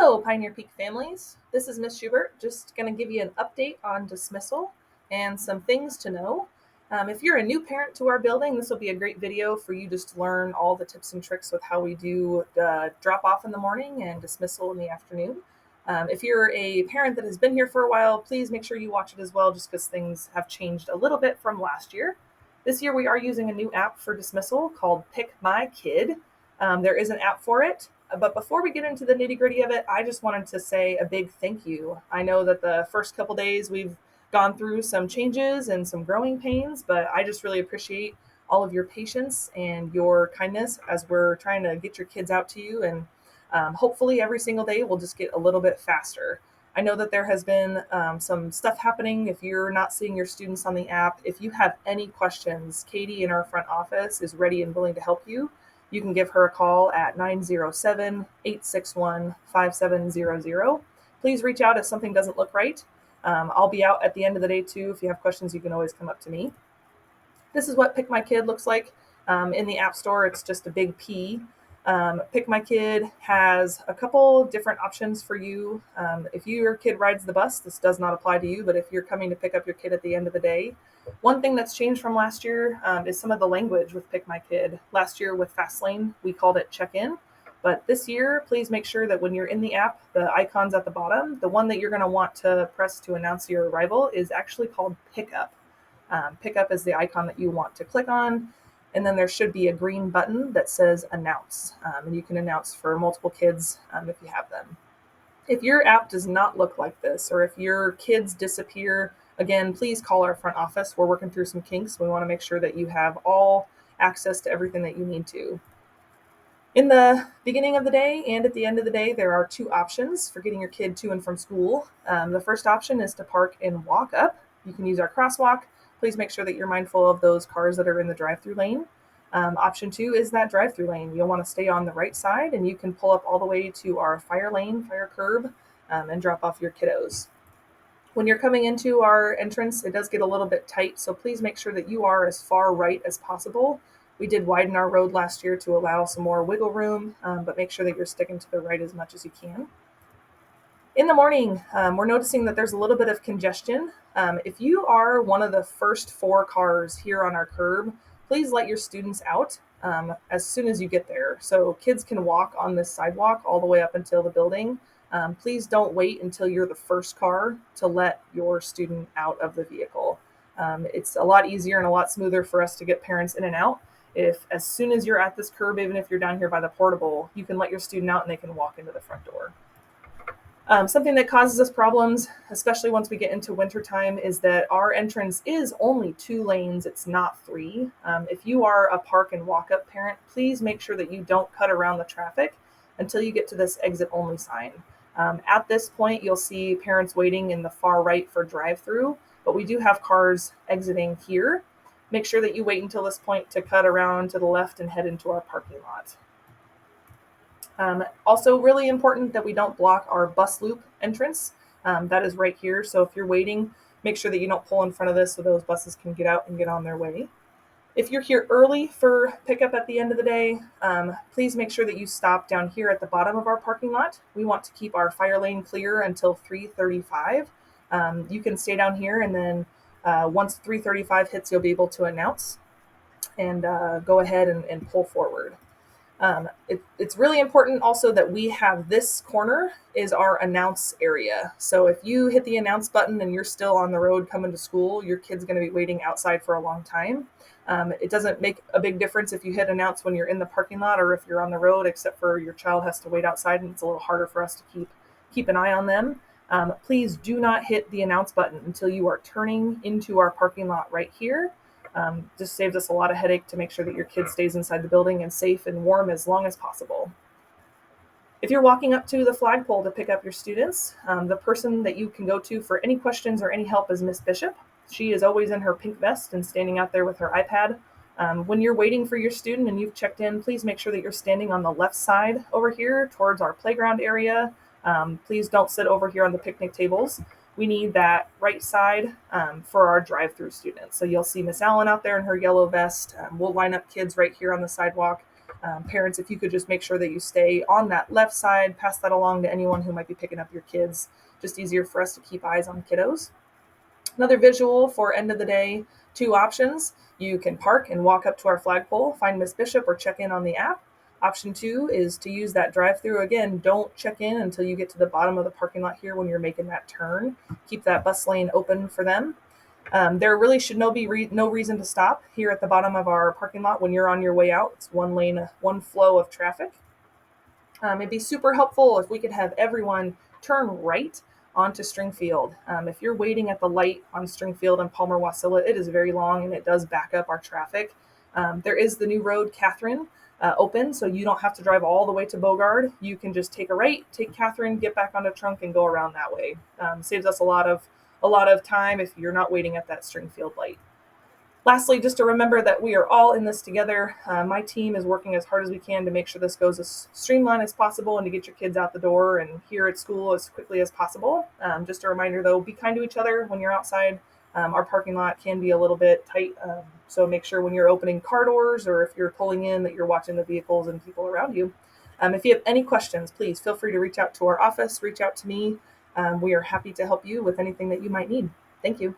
Hello, Pioneer Peak families. This is Miss Schubert, just going to give you an update on dismissal and some things to know. If you're a new parent to our building, this will be a great video for you just to learn all the tips and tricks with how we do drop off in the morning and dismissal in the afternoon. If you're a parent that has been here for a while, please make sure you watch it as well, just because things have changed a little bit from last year. This year we are using a new app for dismissal called PikMyKid. There is an app for it. But before we get into the nitty-gritty of it, I just wanted to say a big thank you. I know that the first couple days we've gone through some changes and some growing pains, but I just really appreciate all of your patience and your kindness as we're trying to get your kids out to you. And hopefully every single day we'll just get a little bit faster. I know that there has been some stuff happening. If you're not seeing your students on the app, if you have any questions, Katie in our front office is ready and willing to help you. You can give her a call at 907-861-5700. Please reach out if something doesn't look right. I'll be out at the end of the day too. If you have questions, you can always come up to me. This is what PikMyKid looks like. In the App Store, it's just a big P. PikMyKid has a couple different options for you. If your kid rides the bus, this does not apply to you, but if you're coming to pick up your kid at the end of the day, one thing that's changed from last year is some of the language with PikMyKid. Last year with Fastlane, we called it check-in. But this year, please make sure that when you're in the app, the icon's at the bottom. The one that you're going to want to press to announce your arrival is actually called Pickup. Pickup is the icon that you want to click on. And then there should be a green button that says announce. And you can announce for multiple kids if you have them. If your app does not look like this, or if your kids disappear, again, please call our front office. We're working through some kinks. We want to make sure that you have all access to everything that you need to. In the beginning of the day and at the end of the day, there are two options for getting your kid to and from school. The first option is to park and walk up. You can use our crosswalk. Please make sure that you're mindful of those cars that are in the drive-through lane. Option 2 is that drive-through lane. You'll want to stay on the right side, and you can pull up all the way to our fire curb, and drop off your kiddos. When you're coming into our entrance, it does get a little bit tight, so please make sure that you are as far right as possible. We did widen our road last year to allow some more wiggle room, but make sure that you're sticking to the right as much as you can. In the morning, we're noticing that there's a little bit of congestion. If you are one of the first 4 cars here on our curb, please let your students out as soon as you get there. So kids can walk on this sidewalk all the way up until the building. Please don't wait until you're the first car to let your student out of the vehicle. It's a lot easier and a lot smoother for us to get parents in and out if as soon as you're at this curb, even if you're down here by the portable, you can let your student out and they can walk into the front door. Something that causes us problems, especially once we get into wintertime, is that our entrance is only 2 lanes. It's not 3. If you are a park and walk up parent, please make sure that you don't cut around the traffic until you get to this exit only sign. At this point, you'll see parents waiting in the far right for drive-through, but we do have cars exiting here. Make sure that you wait until this point to cut around to the left and head into our parking lot. Also really important that we don't block our bus loop entrance. That is right here. So if you're waiting, make sure that you don't pull in front of this so those buses can get out and get on their way. If you're here early for pickup at the end of the day, please make sure that you stop down here at the bottom of our parking lot. We want to keep our fire lane clear until 3:35. You can stay down here, and then once 3:35 hits, you'll be able to announce and go ahead and pull forward. It's really important also that we have this corner is our announce area. So if you hit the announce button and you're still on the road coming to school, your kid's going to be waiting outside for a long time. It doesn't make a big difference if you hit announce when you're in the parking lot or if you're on the road, except for your child has to wait outside and it's a little harder for us to keep an eye on them. Please do not hit the announce button until you are turning into our parking lot right here. Just saves us a lot of headache to make sure that your kid stays inside the building and safe and warm as long as possible. If you're walking up to the flagpole to pick up your students, the person that you can go to for any questions or any help is Miss Bishop. She is always in her pink vest and standing out there with her iPad. When you're waiting for your student and you've checked in, please make sure that you're standing on the left side over here towards our playground area. Please don't sit over here on the picnic tables. We need that right side for our drive-through students. So you'll see Miss Allen out there in her yellow vest. We'll line up kids right here on the sidewalk. Parents, if you could just make sure that you stay on that left side, pass that along to anyone who might be picking up your kids. Just easier for us to keep eyes on kiddos. Another visual for end of the day, 2 options. You can park and walk up to our flagpole, find Miss Bishop, or check in on the app. Option 2 is to use that drive-through. Again, don't check in until you get to the bottom of the parking lot here when you're making that turn. Keep that bus lane open for them. There really should no reason to stop here at the bottom of our parking lot when you're on your way out. It's one lane, one flow of traffic. It'd be super helpful if we could have everyone turn right onto Stringfield. If you're waiting at the light on Stringfield and Palmer Wasilla, it is very long and it does back up our traffic. There is the new road, Catherine, open, so you don't have to drive all the way to Bogard. You can just take a right, take Catherine, get back onto Trunk, and go around that way. Saves us a lot of time if you're not waiting at that Stringfield light. Lastly, just to remember that we are all in this together. My team is working as hard as we can to make sure this goes as streamlined as possible and to get your kids out the door and here at school as quickly as possible. Just a reminder, though, be kind to each other when you're outside. Our parking lot can be a little bit tight, so make sure when you're opening car doors or if you're pulling in that you're watching the vehicles and people around you. If you have any questions, please feel free to reach out to our office, reach out to me. We are happy to help you with anything that you might need. Thank you.